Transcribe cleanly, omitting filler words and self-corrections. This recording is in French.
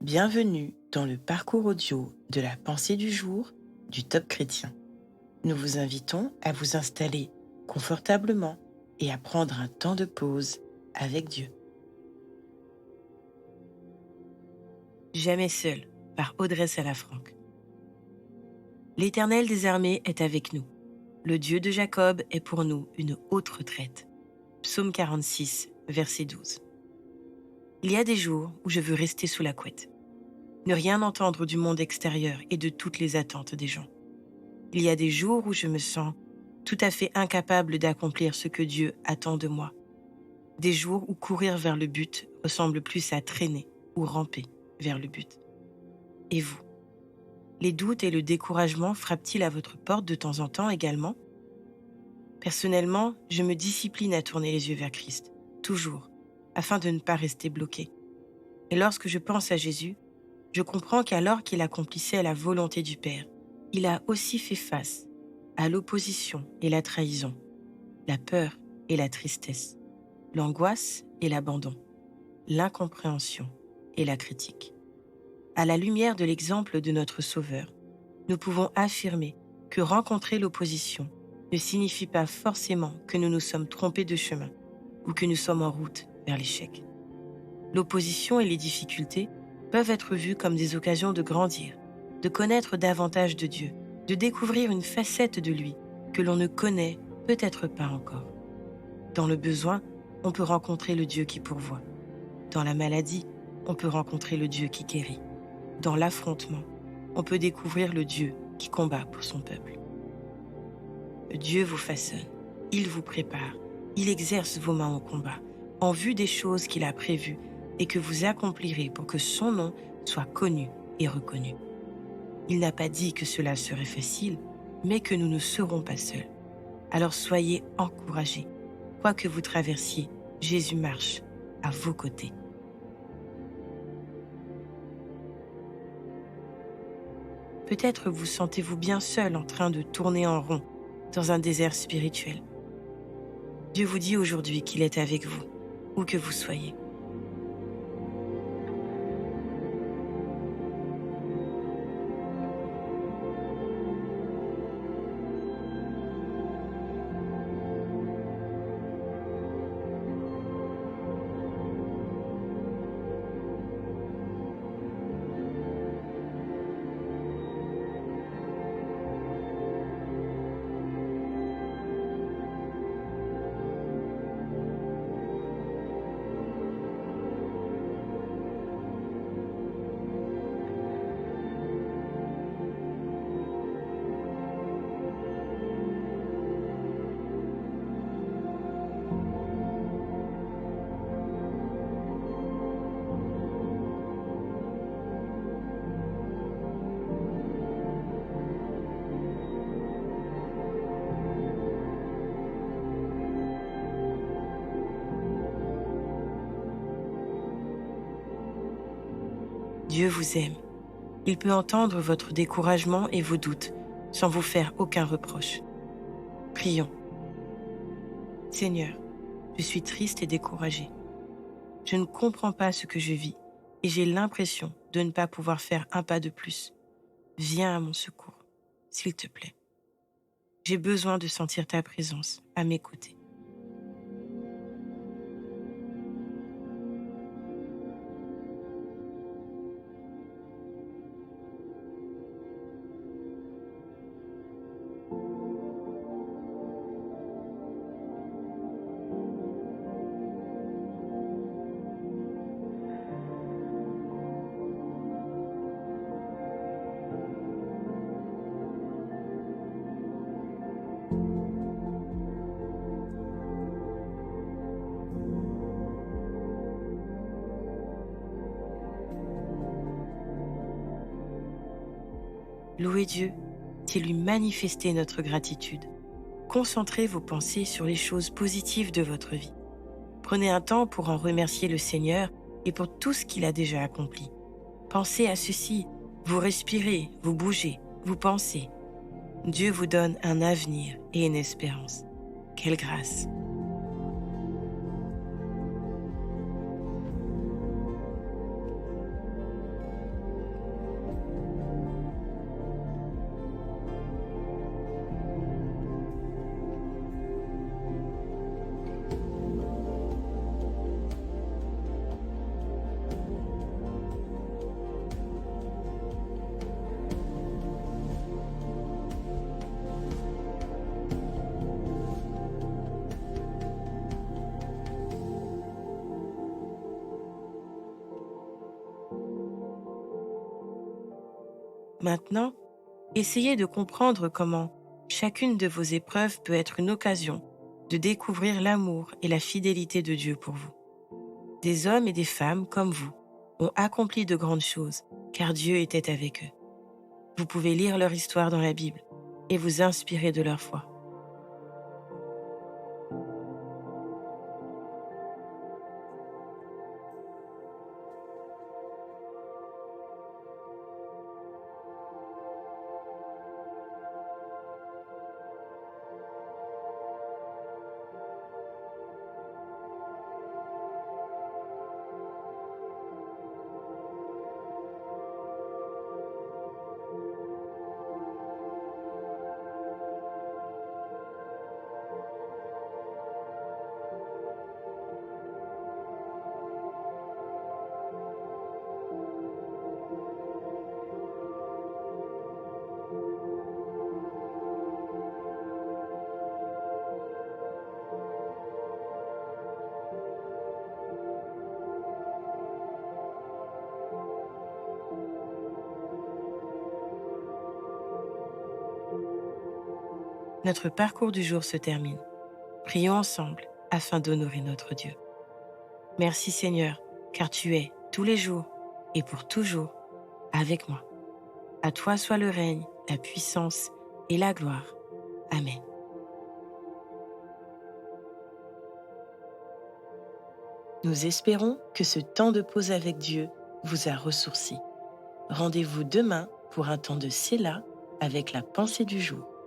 Bienvenue dans le parcours audio de la pensée du jour du Top Chrétien. Nous vous invitons à vous installer confortablement et à prendre un temps de pause avec Dieu. Jamais seul, par Audrey Salafranque. L'Éternel des armées est avec nous. Le Dieu de Jacob est pour nous une haute retraite. Psaume 46, verset 12. Il y a des jours où je veux rester sous la couette, ne rien entendre du monde extérieur et de toutes les attentes des gens. Il y a des jours où je me sens tout à fait incapable d'accomplir ce que Dieu attend de moi. Des jours où courir vers le but ressemble plus à traîner ou ramper vers le but. Et vous? Les doutes et le découragement frappent-ils à votre porte de temps en temps également? Personnellement, je me discipline à tourner les yeux vers Christ, toujours, afin de ne pas rester bloqué. Et lorsque je pense à Jésus, je comprends qu'alors qu'il accomplissait la volonté du Père, il a aussi fait face à l'opposition et la trahison, la peur et la tristesse, l'angoisse et l'abandon, l'incompréhension et la critique. À la lumière de l'exemple de notre Sauveur, nous pouvons affirmer que rencontrer l'opposition ne signifie pas forcément que nous nous sommes trompés de chemin ou que nous sommes en route vers l'échec. L'opposition et les difficultés peuvent être vues comme des occasions de grandir, de connaître davantage de Dieu, de découvrir une facette de lui que l'on ne connaît peut-être pas encore. Dans le besoin, on peut rencontrer le Dieu qui pourvoit. Dans la maladie, on peut rencontrer le Dieu qui guérit. Dans l'affrontement, on peut découvrir le Dieu qui combat pour son peuple. Dieu vous façonne, il vous prépare, il exerce vos mains au combat, en vue des choses qu'il a prévues et que vous accomplirez pour que son nom soit connu et reconnu. Il n'a pas dit que cela serait facile, mais que nous ne serons pas seuls. Alors soyez encouragés. Quoi que vous traversiez, Jésus marche à vos côtés. Peut-être vous sentez-vous bien seul en train de tourner en rond dans un désert spirituel. Dieu vous dit aujourd'hui qu'il est avec vous, où que vous soyez. Dieu vous aime. Il peut entendre votre découragement et vos doutes sans vous faire aucun reproche. Prions. Seigneur, je suis triste et découragée. Je ne comprends pas ce que je vis et j'ai l'impression de ne pas pouvoir faire un pas de plus. Viens à mon secours, s'il te plaît. J'ai besoin de sentir ta présence à mes côtés. Louez Dieu, c'est lui manifester notre gratitude. Concentrez vos pensées sur les choses positives de votre vie. Prenez un temps pour en remercier le Seigneur et pour tout ce qu'il a déjà accompli. Pensez à ceci, vous respirez, vous bougez, vous pensez. Dieu vous donne un avenir et une espérance. Quelle grâce! Maintenant, essayez de comprendre comment chacune de vos épreuves peut être une occasion de découvrir l'amour et la fidélité de Dieu pour vous. Des hommes et des femmes comme vous ont accompli de grandes choses, car Dieu était avec eux. Vous pouvez lire leur histoire dans la Bible et vous inspirer de leur foi. Notre parcours du jour se termine. Prions ensemble afin d'honorer notre Dieu. Merci Seigneur, car tu es tous les jours et pour toujours avec moi. À toi soit le règne, la puissance et la gloire. Amen. Nous espérons que ce temps de pause avec Dieu vous a ressourci. Rendez-vous demain pour un temps de Séla avec la pensée du jour.